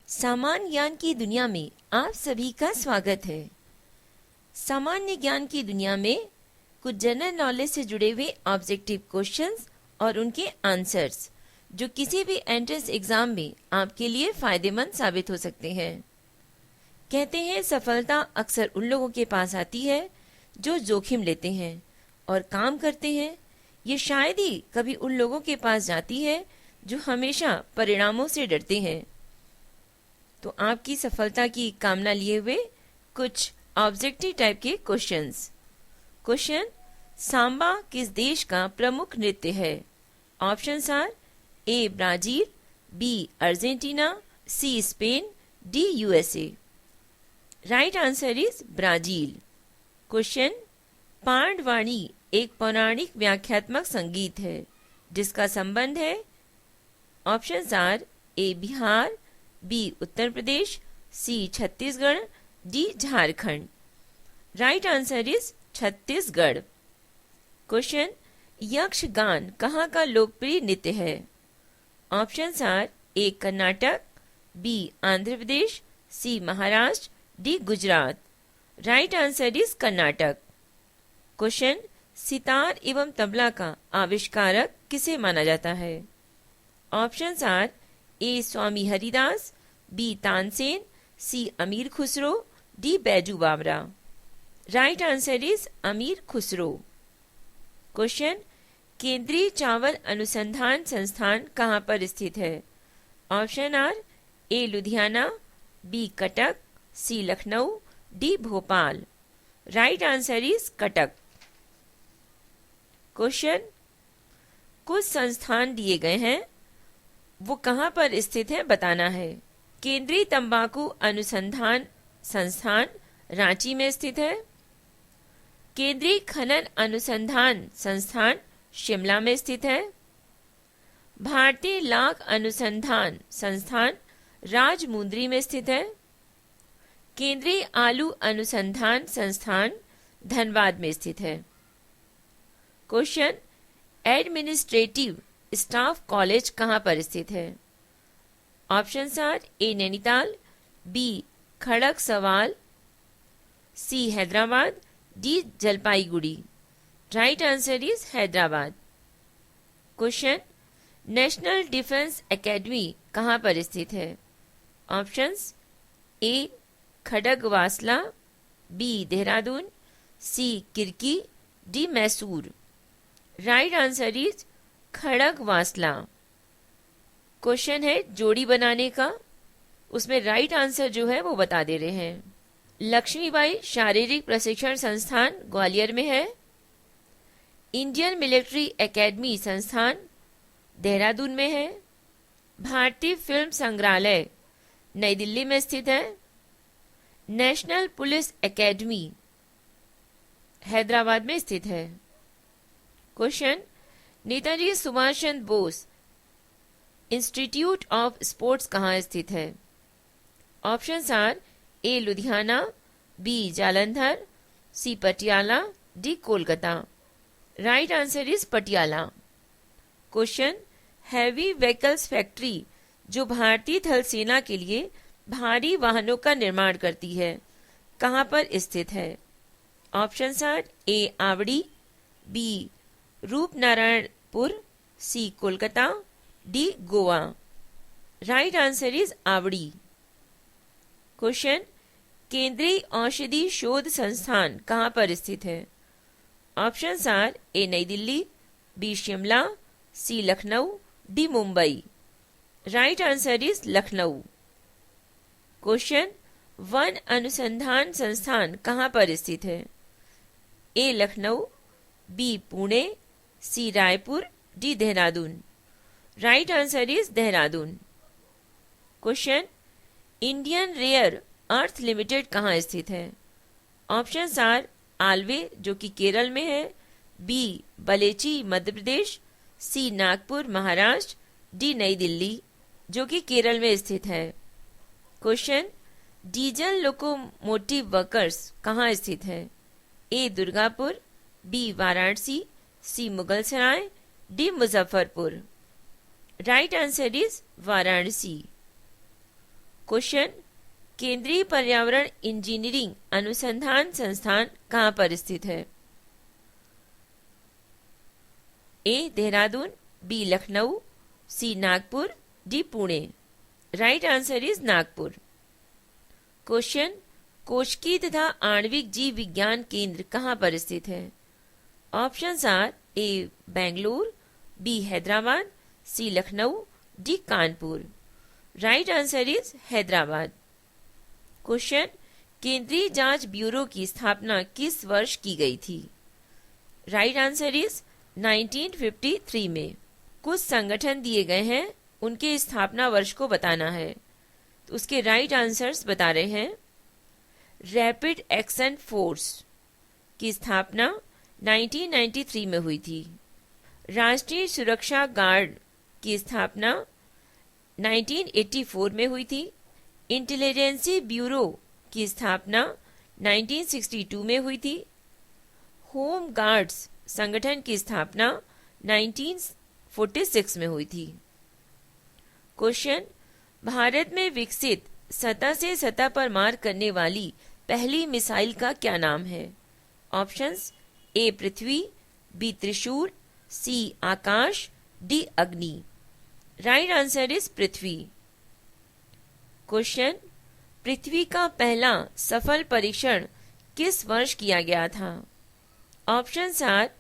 सामान्य ज्ञान की दुनिया में आप सभी का स्वागत है। सामान्य ज्ञान की दुनिया में कुछ जनरल नॉलेज से जुड़े हुए ऑब्जेक्टिव क्वेश्चंस और उनके आंसर्स जो किसी भी एंट्रेंस एग्जाम में आपके लिए फायदेमंद साबित हो सकते हैं। कहते हैं सफलता अक्सर उन लोगों के पास आती है जो जोखिम लेते हैं और काम करते हैं। ये शायद ही कभी उन लोगों के पास जाती है जो हमेशा परिणामों से डरते हैं। तो आपकी सफलता की कामना लिए हुए कुछ ऑब्जेक्टिव टाइप के क्वेश्चंस। क्वेश्चन, सांबा किस देश का प्रमुख नृत्य है? Options are A Brazil, B Argentina, C Spain, D USA. Right answer is Brazil. Question, Pandavani एक पौराणिक व्याख्यात्मक संगीत है जिसका संबंध है। Options are A Bihar, B Uttar Pradesh, C Chhattisgarh, D Jharkhand. Right answer is Chhattisgarh. Question, Yakshagana कहाँ का लोकप्रिय नृत्य है? Options are A Karnataka, B Andhra Pradesh, C Maharashtra, D Gujarat. Right answer is Karnataka. Question, sitar एवं तबला का आविष्कारक किसे माना जाता है? Options are A Swami Haridas, B Tansen, C Amir Khusro, D Baiju Bawra. Right answer is अमीर खुसरो। क्वेश्चन, केंद्रीय चावल अनुसंधान संस्थान कहाँ पर स्थित है? Option are A Ludhiana, B Cuttack, C Lucknow, D Bhopal. Right answer is Cuttack. Question, कुछ संस्थान दिए गए हैं, वो कहाँ पर स्थित है बताना है। केंद्रीय तंबाकू अनुसंधान संस्थान रांची में स्थित है। केंद्रीय खनन अनुसंधान संस्थान शिमला में स्थित है। भारतीय लाख अनुसंधान संस्थान राजमुंद्री में स्थित है। केंद्रीय आलू अनुसंधान संस्थान धनबाद में स्थित है। क्वेश्चन, एडमिनिस्ट्रेटिव स्टाफ कॉलेज कहाँ पर स्थित है? Options are A Nainital, B Khadagsawal, C Hyderabad, D Jalpaiguri. Right answer is Hyderabad. Question, national defence academy कहाँ पर स्थित है? Options A Khadakwasla, B Dehradun, C Kirkee, D Mysore. Right answer is Khadakwasla. Question है जोड़ी बनाने का, उसमें राइट आंसर जो है वो बता दे रहे हैं। लक्ष्मीबाई शारीरिक प्रशिक्षण संस्थान ग्वालियर में है। इंडियन मिलिट्री एकेडमी संस्थान देहरादून में है। भारतीय फिल्म संग्रहालय नई दिल्ली में स्थित है। नेशनल पुलिस एकेडमी हैदराबाद में स्थित है। Question, Netaji Subhash Chandra Bose institute of sports कहाँ स्थित है? Options are A Ludhiana, B Jalandhar, C Patiala, D Kolkata. Right answer is Patiala. Question, heavy vehicles factory जो भारतीय थल सेना के लिए भारी वाहनों का निर्माण करती है कहाँ पर स्थित है? Options are A Avadi, B Rupnarayanpur, C Kolkata, D Goa. Right answer is Avadi. Question, केंद्रीय औषधि शोध संस्थान कहाँ पर स्थित है? Options are A Nai Delhi, B Shimla, C Lucknow, D Mumbai. Right answer is Lucknow. Question, वन अनुसंधान संस्थान कहाँ पर स्थित है? A Lucknow, B Pune, C Raipur, D Dehradun. Right answer is Dehradun. Question, Indian rare earth limited कहाँ स्थित है? ऑप्शंस आर आलवे जो कि केरल में है, बी बलेची मध्य प्रदेश, सी नागपुर महाराष्ट्र, डी नई दिल्ली जो कि केरल में स्थित है। क्वेश्चन, डीजल लोकोमोटिव वर्कर्स कहाँ स्थित है? A Durgapur, B Varanasi, C Mughalsarai, D Muzaffarpur. Right answer is Varanasi. Question, केंद्रीय पर्यावरण इंजीनियरिंग अनुसंधान संस्थान कहाँ पर स्थित है? A Dehradun, B Lucknow, C Nagpur, D Pune. Right answer is Nagpur. Question, कोशिकी तथा आणविक जीव विज्ञान केंद्र कहाँ पर स्थित है? Options are A Bengaluru, B Hyderabad, C Lucknow, D Kanpur. Right answer is Hyderabad. Question, केंद्रीय जांच ब्यूरो की स्थापना किस वर्ष की गई थी? राइट आंसर इज 1953 में। कुछ संगठन दिए गए हैं, उनके स्थापना वर्ष को बताना है। तो उसके राइट आंसर्स बता रहे हैं। रैपिड एक्शन फोर्स की स्थापना 1993 में हुई थी। राष्ट्रीय सुरक्षा गार्ड की स्थापना 1984 में हुई थी। इंटेलिजेंसी ब्यूरो की स्थापना 1962 में हुई थी। होम गार्ड्स संगठन की स्थापना 1946 में हुई थी। क्वेश्चन, भारत में विकसित सतह से सतह पर मार करने वाली पहली मिसाइल का क्या नाम है? Options A Prithvi, B Trishul, C Akash, D Agni. Right answer is Prithvi. Question, Prithvi का पहला सफल परीक्षण किस वर्ष किया गया था? Options are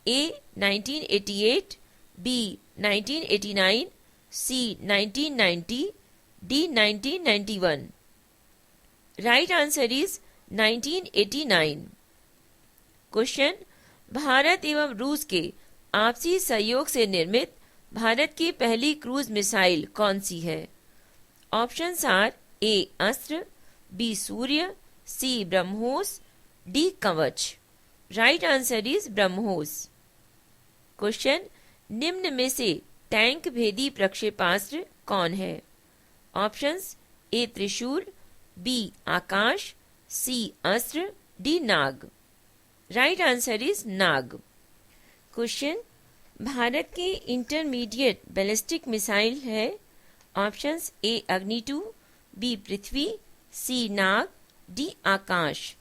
A 1988, B 1989, C 1990, D 1991। Right answer is 1989। Question, Bharat एवं रूस के आपसी सहयोग से निर्मित भारत की पहली क्रूज मिसाइल कौन सी है? ऑप्शंस आर ए अस्त्र, बी सूर्य, सी ब्रह्मोस, डी कवच। Right answer is BrahMos. Question, निम्न में से टैंक भेदी प्रक्षेपास्त्र कौन है? ऑप्शंस ए त्रिशूल, B Akash, C Astra, D Nag. Right answer is Nag. Question, Bharat की इंटरमीडिएट बैलिस्टिक मिसाइल है। Options A Agni 2, B Prithvi, C Nag, D Akash.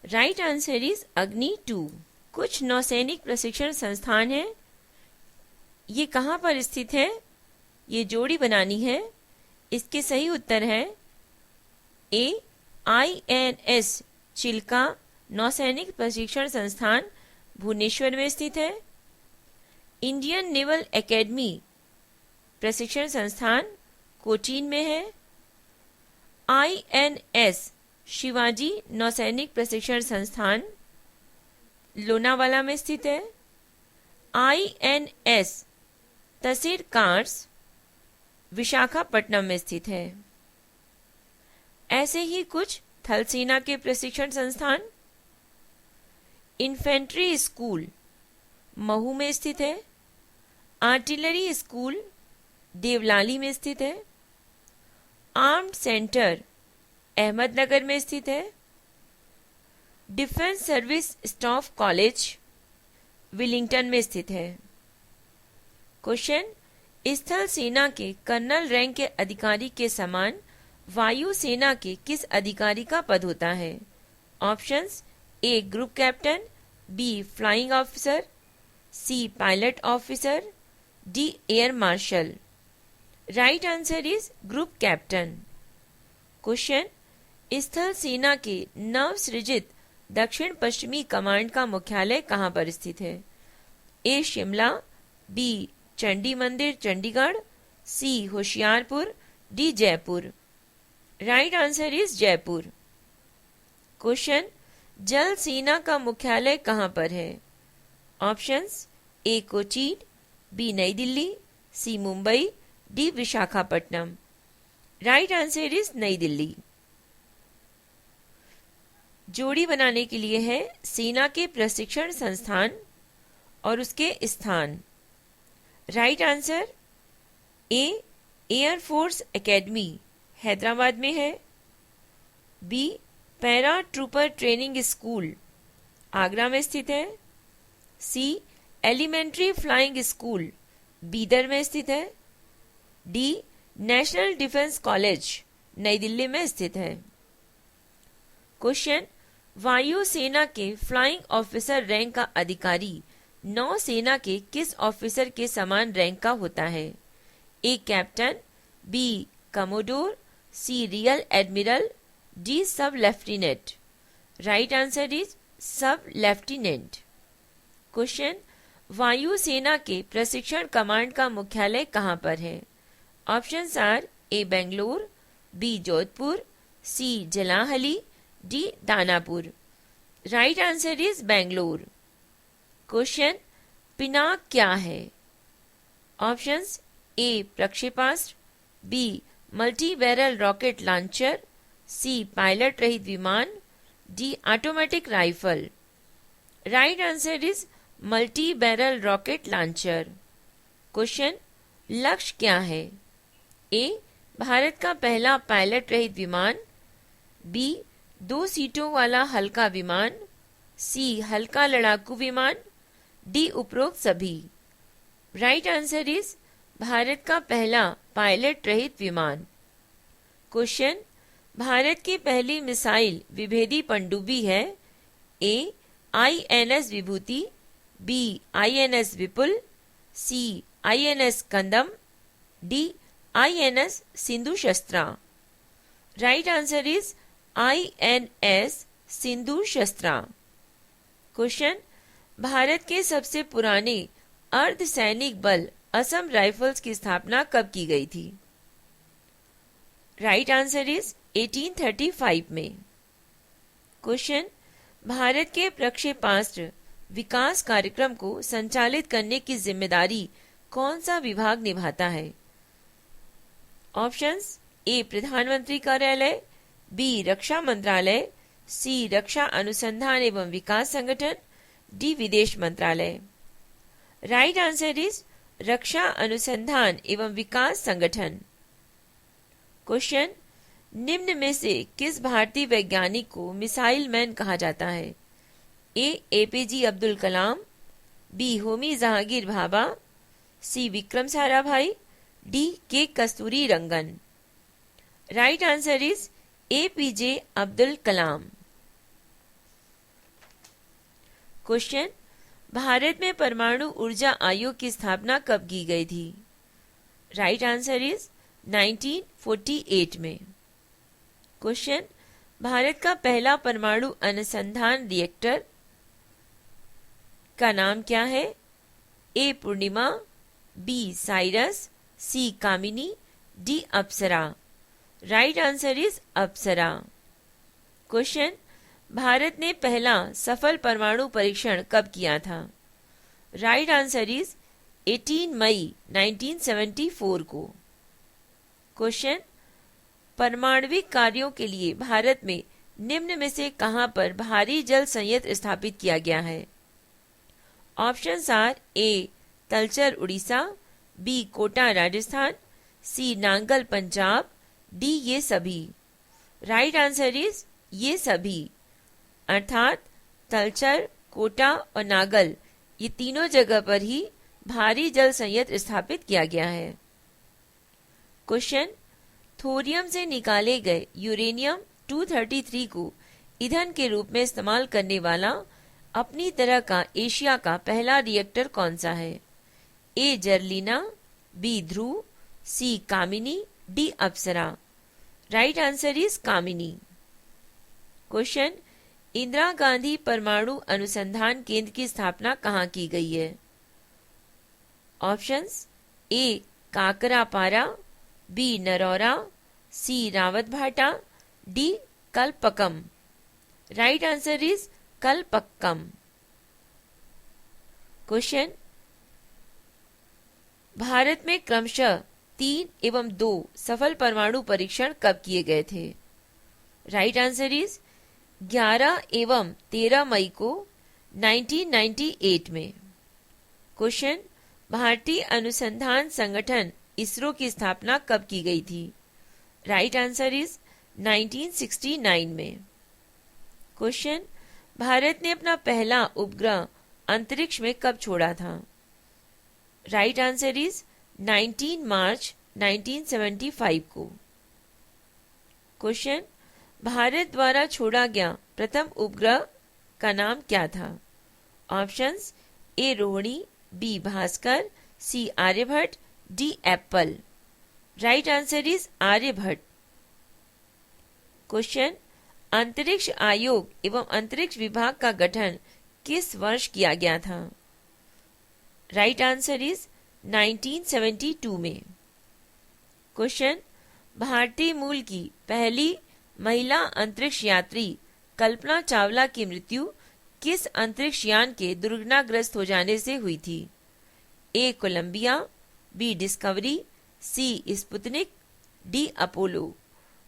Right answer is Agni 2। कुछ नौसैनिक प्रशिक्षण संस्थान हैं। ये कहाँ पर स्थित है? ये जोड़ी बनानी है। इसके सही उत्तर है ए INS चिल्का नौसैनिक प्रशिक्षण संस्थान भुवनेश्वर में स्थित है। इंडियन नेवल एकेडमी प्रशिक्षण संस्थान कोचीन में है। INS शिवाजी नौसैनिक प्रशिक्षण संस्थान लोनावाला में स्थित है। INS तसीर कार्स विशाखापट्टनम में स्थित है। ऐसे ही कुछ थल सेना के प्रशिक्षण संस्थान, इन्फेंट्री स्कूल महू में स्थित है। आर्टिलरी स्कूल देवलाली में स्थित है। आर्म्ड सेंटर अहमदनगर में स्थित है। Defence service staff college Willingdon में स्थित है। क्वेश्चन, स्थल सेना के कर्नल रैंक के अधिकारी के समान वायु सेना के किस अधिकारी का पद होता है? Options A group captain, B flying officer, C pilot officer, D air marshal. Right answer is group captain. Question, स्थल सेना के नव सृजित दक्षिण पश्चिमी कमांड का मुख्यालय कहाँ पर स्थित है? ए Shimla, B Chandi Mandir Chandigarh, C Hoshiarpur, D Jaipur. Right answer is Jaipur. Question, जल सेना का मुख्यालय कहाँ पर है? Options A Cochin, B Nai Delhi, C Mumbai, D Visakhapatnam. Right answer is Nai Delhi. जोड़ी बनाने के लिए है सेना के प्रशिक्षण संस्थान और उसके स्थान। Right answer A air force academy Hyderabad में है, B para trooper training school Agra में स्थित है, C elementary flying school Bidar में स्थित है, डी नेशनल डिफेंस कॉलेज नई दिल्ली में स्थित है। क्वेश्चन, वायुसेना के फ्लाइंग ऑफिसर रैंक का अधिकारी नौसेना के किस ऑफिसर के समान रैंक का होता है? A captain, B commodore, C real admiral, D sub lieutenant. Right answer is sub lieutenant. Question, वायुसेना के प्रशिक्षण कमांड का मुख्यालय कहां पर है? Options are A Bangalore, B Jodhpur, C Jalahalli, D Danapur. Right answer is Bangalore. Question, Pinaka क्या है? ऑप्शंस ए प्रक्षेपास्त्र, B multi barrel rocket launcher, C pilot रहित विमान, D automatic rifle. Right answer is multi barrel rocket launcher. Question, लक्ष्य क्या है? ए भारत का पहला पायलट रहित विमान, बी 2 सीटों वाला हल्का विमान, सी हल्का लड़ाकू विमान, डी उपरोक्त सभी। राइट आंसर इज भारत का पहला पायलट रहित विमान। क्वेश्चन, भारत की पहली मिसाइल विभेदी पनडुब्बी है? A INS Vibhuti, B INS Vipul, C INS Kandam, D INS Sindhu Shastra. Right answer is INS Sindhu Shastra. Question, Bharat के सबसे पुराने अर्धसैनिक बल असम राइफल्स की स्थापना कब की गई थी? राइट आंसर इज 1835 में। क्वेश्चन, भारत के प्रक्षेपास्त्र विकास कार्यक्रम को संचालित करने की जिम्मेदारी कौन सा विभाग निभाता है? ऑप्शंस ए प्रधानमंत्री कार्यालय, बी रक्षा मंत्रालय, सी रक्षा अनुसंधान एवं विकास संगठन, डी विदेश मंत्रालय। राइट आंसर इज रक्षा अनुसंधान एवं विकास संगठन। क्वेश्चन, निम्न में से किस भारतीय वैज्ञानिक को मिसाइल मैन कहा जाता है? A APJ Abdul Kalam, B Homi Jahangir Bhabha, C Vikram Sarabhai, D K Kasturi Rangan. Right answer is APJ Abdul Kalam. Question, Bharat में परमाणु ऊर्जा आयोग की स्थापना कब की गई थी? राइट आंसर इज 1948 में। क्वेश्चन, भारत का पहला परमाणु अनुसंधान रिएक्टर का नाम क्या है? A Purnima, B Cyrus, C Kamini, D Apsara. Right answer is Apsara. Question, Bharat ने पहला सफल परमाणु परीक्षण कब किया था? राइट आंसर इज 18 मई 1974 को। क्वेश्चन, परमाणविक कार्यों के लिए भारत में निम्न में से कहां पर भारी जल संयंत्र स्थापित किया गया है? Options are A Talcher Orissa, B Kota Rajasthan, C Nangal Punjab, D ये सभी। राइट आंसर इज ये सभी, अर्थात तलचर, कोटा और नागल ये तीनों जगह पर ही भारी जल संयंत्र स्थापित किया गया है। क्वेश्चन, थोरियम से निकाले गए यूरेनियम 233 को ईंधन के रूप में इस्तेमाल करने वाला अपनी तरह का एशिया का पहला रिएक्टर कौन सा है? A Zerlina, B Dhruva, C Kamini, D Apsara. Right answer is Kamini. Question, Indira Gandhi परमाणु अनुसंधान केंद्र की स्थापना कहाँ की गई है? Options A Kakrapar, B Narora, C Rawatbhata, D Kalpakkam. Right answer is Kalpakkam. Question, Bharat में क्रमशः 3 एवं 2 सफल परमाणु परीक्षण कब किए गए थे? राइट आंसर इज 11 एवं 13 मई को 1998 में। क्वेश्चन, भारतीय अनुसंधान संगठन इसरो की स्थापना कब की गई थी? राइट आंसर इज 1969 में। क्वेश्चन, भारत ने अपना पहला उपग्रह अंतरिक्ष में कब छोड़ा था? राइट आंसर इज 19 मार्च 1975 को। क्वेश्चन, भारत द्वारा छोड़ा गया प्रथम उपग्रह का नाम क्या था? Options, A Rohini, B Bhaskara, C Aryabhata, D Apple. Right answer is Aryabhata. Question, अंतरिक्ष आयोग एवं अंतरिक्ष विभाग का गठन किस वर्ष किया गया था? राइट आंसर इज 1972 में। क्वेश्चन, भारतीय मूल की पहली महिला अंतरिक्ष यात्री कल्पना चावला की मृत्यु किस अंतरिक्ष यान के दुर्घटनाग्रस्त हो जाने से हुई थी? A Columbia, B Discovery, C Sputnik, D Apollo.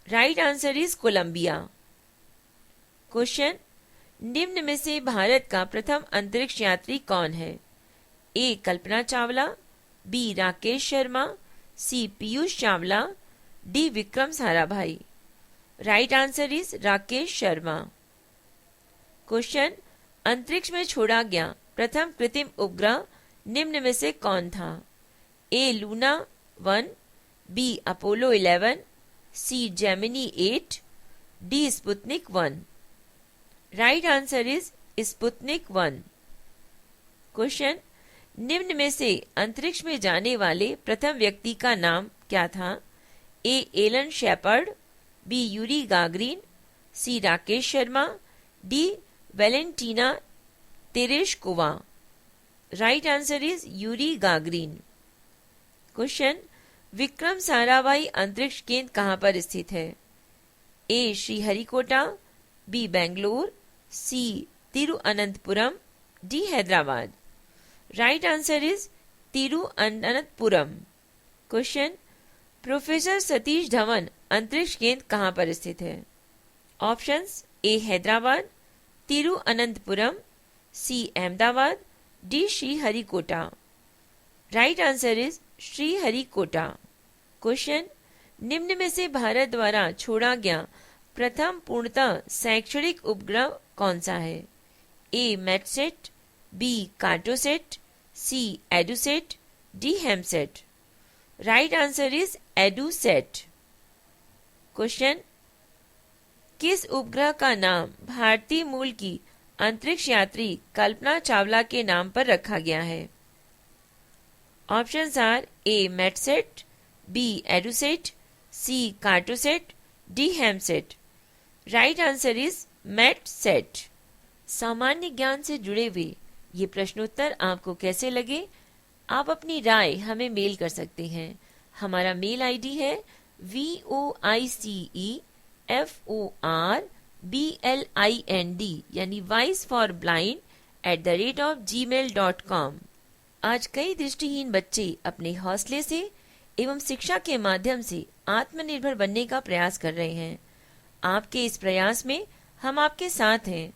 Right answer is Columbia. Question, निम्न में से भारत का प्रथम अंतरिक्ष यात्री कौन है? A Kalpana Chawla, B Rakesh Sharma, C Piyush Chawla, D Vikram Sarabhai. Right answer is Rakesh Sharma. Question, अंतरिक्ष में छोड़ा गया प्रथम कृत्रिम उपग्रह निम्न में से कौन था? A Luna 1, B Apollo 11, C Gemini 8, D Sputnik 1। Right answer is Sputnik 1। Question, निम्न में से अंतरिक्ष में जाने वाले प्रथम व्यक्ति का नाम क्या था? A Alan Shepard, B Yuri Gagarin, C Rakesh Sharma, D Valentina Tereshkova. Right answer is Yuri Gagarin. Question, Vikram Sarabhai अंतरिक्ष केंद्र कहाँ पर स्थित है? A Sriharikota, B Bangalore, C Thiruvananthapuram, D Hyderabad. Right answer is Thiruvananthapuram. Question, professor Satish Dhawan अंतरिक्ष केंद्र कहाँ पर स्थित है? Options, A Hyderabad, Thiruvananthapuram, C Ahmedabad, D Sriharikota. Right answer is Sriharikota. Question, निम्न में से भारत द्वारा छोड़ा गया प्रथम पूर्णतः शैक्षणिक उपग्रह कौन सा है? A Metsat, B Cartosat, C Edusat, D Hamsat. Right answer is Edusat. Question, किस उपग्रह का नाम भारतीय मूल की अंतरिक्ष यात्री कल्पना चावला के नाम पर रखा गया है? Options are A Metsat, B Edusat, C Cartosat, D Hamsat. Right answer is Metsat. सामान्य ज्ञान से जुड़े हुए ये प्रश्नोत्तर आपको कैसे लगे? आप अपनी राय हमें मेल कर सकते हैं। हमारा मेल आईडी है voiceforblind यानी वॉइस फॉर ब्लाइंड @gmail.com। आज कई दृष्टिहीन बच्चे अपने हौसले से एवं शिक्षा के माध्यम से आत्मनिर्भर बनने का प्रयास कर रहे हैं। आपके इस प्रयास में हम आपके साथ हैं।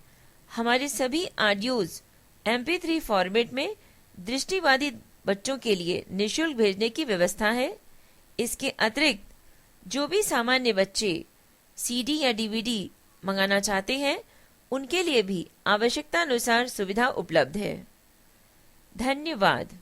हमारे सभी ऑडियोज MP3 फॉर्मेट में दृष्टिबाधित बच्चों के लिए निःशुल्क भेजने की व्यवस्था है। इसके अतिरिक्त जो भी सामान्य बच्चे CD या DVD मंगाना चाहते हैं, उनके लिए भी आवश्यकता अनुसार सुविधा उपलब्ध है। धन्यवाद।